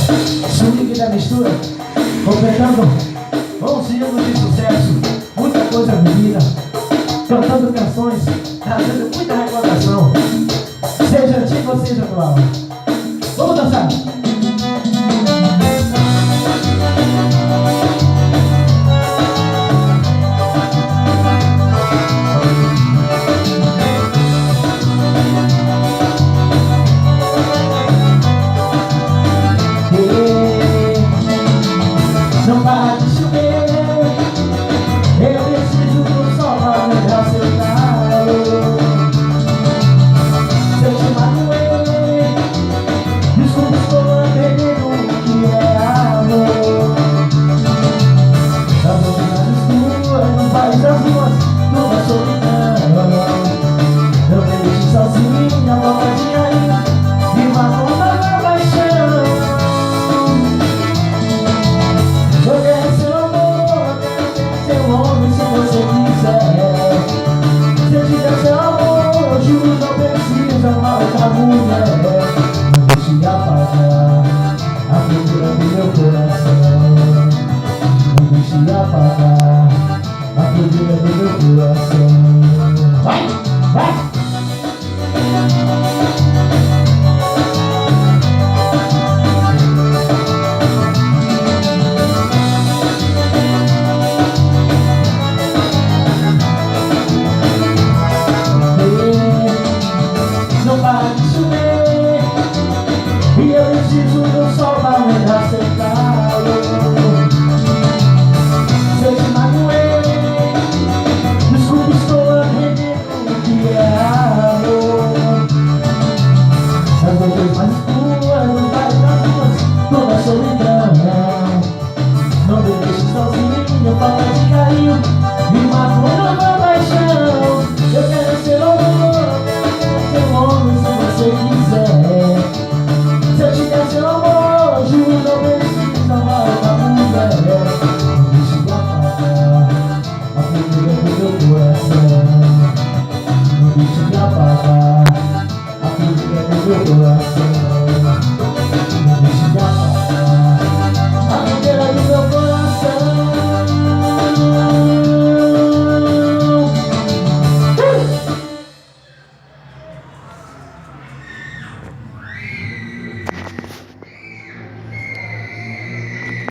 Swing da mistura, completando 11 anos de sucesso, muita coisa vivida, cantando canções, trazendo muita recordação, seja antiga ou seja atual. Vamos dançar! Não para de chover, eu preciso do sol pra lembrar seu calor. Se eu te magoei, desculpa, estou entendendo o que é amor. A novidade escura no país das ruas, numa solidão. Eu me deixo sozinha, a boca de cair, me matou na paixão. Eu quero seu amor, eu quero seu homem se você quiser. Se eu te der seu amor, juro não precisa amar outra mulher. Não deixe apagar a procura do meu coração. Não deixe apagar a procura do meu coração. Vai, vai! Não para de chover, e eu preciso do sol pra lembrar seu calor. Se eu te magoei, desculpa, estou aprendendo o que é amor. As outras mais escuras, não vai das ruas, toda solidão. Não me deixe sozinho, falta de carinho, me matou numa paixão. Eu quero ser amor, seu homem se você quiser. Se eu te der seu amor, juro não precisa amar outra mulher. Não deixe de apagar a procura do meu coração.